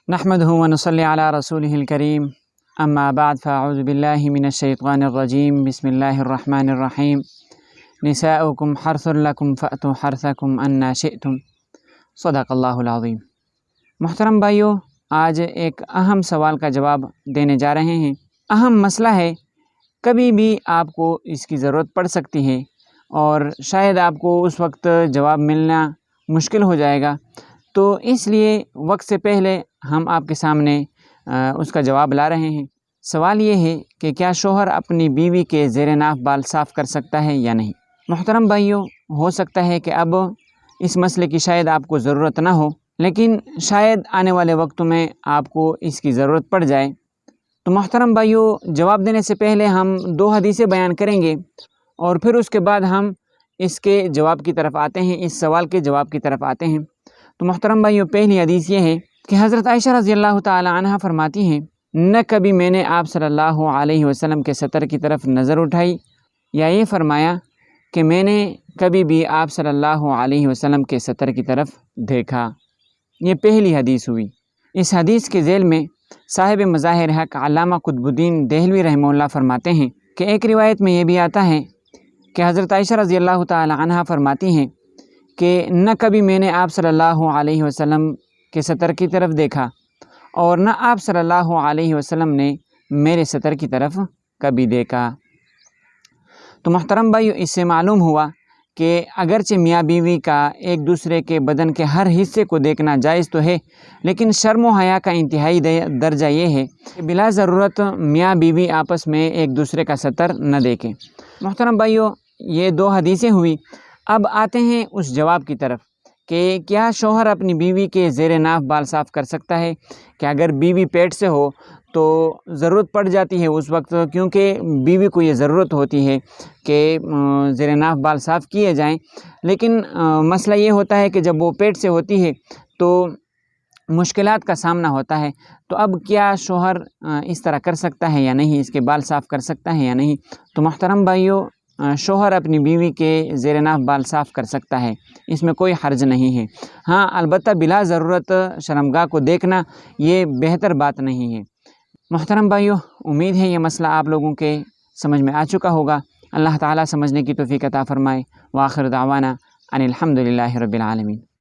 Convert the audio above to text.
نحمده ونصلي على رسوله الكريم اما بعد فاعوذ بالله من الشیطان الرجیم بسم اللہ الرحمن الرحیم نساؤکم حرث لکم فأتوا حرثکم انا شئتم صدق اللہ العظیم۔ محترم بھائیو، آج ایک اہم سوال کا جواب دینے جا رہے ہیں۔ اہم مسئلہ ہے، کبھی بھی آپ کو اس کی ضرورت پڑ سکتی ہے اور شاید آپ کو اس وقت جواب ملنا مشکل ہو جائے گا، تو اس لیے وقت سے پہلے ہم آپ کے سامنے اس کا جواب لا رہے ہیں۔ سوال یہ ہے کہ کیا شوہر اپنی بیوی کے زیر ناف بال صاف کر سکتا ہے یا نہیں؟ محترم بھائیو، ہو سکتا ہے کہ اب اس مسئلے کی شاید آپ کو ضرورت نہ ہو، لیکن شاید آنے والے وقت میں آپ کو اس کی ضرورت پڑ جائے۔ تو محترم بھائیو، جواب دینے سے پہلے ہم 2 حدیثیں بیان کریں گے اور پھر اس کے بعد ہم اس کے جواب کی طرف آتے ہیں، اس سوال کے جواب کی طرف آتے ہیں۔ تو محترم بھائیو، پہلی حدیث یہ ہے کہ حضرت عائشہ رضی اللہ تعالی عنہ فرماتی ہیں، نہ کبھی میں نے آپ صلی اللہ علیہ وسلم کے سطر کی طرف نظر اٹھائی یا یہ فرمایا کہ میں نے کبھی بھی آپ صلی اللہ علیہ وسلم کے سطر کی طرف دیکھا۔ یہ پہلی حدیث ہوئی۔ اس حدیث کے ذیل میں صاحب مظاہر حق علامہ قطب الدین دہلوی رحمہ اللہ فرماتے ہیں کہ ایک روایت میں یہ بھی آتا ہے کہ حضرت عائشہ رضی اللہ تعالی عنہ فرماتی ہیں کہ نہ کبھی میں نے آپ صلی اللہ علیہ وسلم کے سطر کی طرف دیکھا اور نہ آپ صلی اللہ علیہ وسلم نے میرے سطر کی طرف کبھی دیکھا۔ تو محترم بھائیو، اس سے معلوم ہوا کہ اگرچہ میاں بیوی کا ایک دوسرے کے بدن کے ہر حصے کو دیکھنا جائز تو ہے، لیکن شرم و حیا کا انتہائی درجہ یہ ہے کہ بلا ضرورت میاں بیوی آپس میں ایک دوسرے کا سطر نہ دیکھیں۔ محترم بھائیو، یہ 2 حدیثیں ہوئی۔ اب آتے ہیں اس جواب کی طرف کہ کیا شوہر اپنی بیوی کے زیر ناف بال صاف کر سکتا ہے؟ کہ اگر بیوی پیٹ سے ہو تو ضرورت پڑ جاتی ہے اس وقت، کیونکہ بیوی کو یہ ضرورت ہوتی ہے کہ زیر ناف بال صاف کیے جائیں، لیکن مسئلہ یہ ہوتا ہے کہ جب وہ پیٹ سے ہوتی ہے تو مشکلات کا سامنا ہوتا ہے۔ تو اب کیا شوہر اس طرح کر سکتا ہے یا نہیں، اس کے بال صاف کر سکتا ہے یا نہیں؟ تو محترم بھائیو، شوہر اپنی بیوی کے زیر ناف بال صاف کر سکتا ہے، اس میں کوئی حرج نہیں ہے۔ ہاں، البتہ بلا ضرورت شرمگاہ کو دیکھنا یہ بہتر بات نہیں ہے۔ محترم بھائیو، امید ہے یہ مسئلہ آپ لوگوں کے سمجھ میں آ چکا ہوگا۔ اللہ تعالیٰ سمجھنے کی توفیق عطا فرمائے۔ وآخر دعوانا ان الحمد للہ رب العالمین۔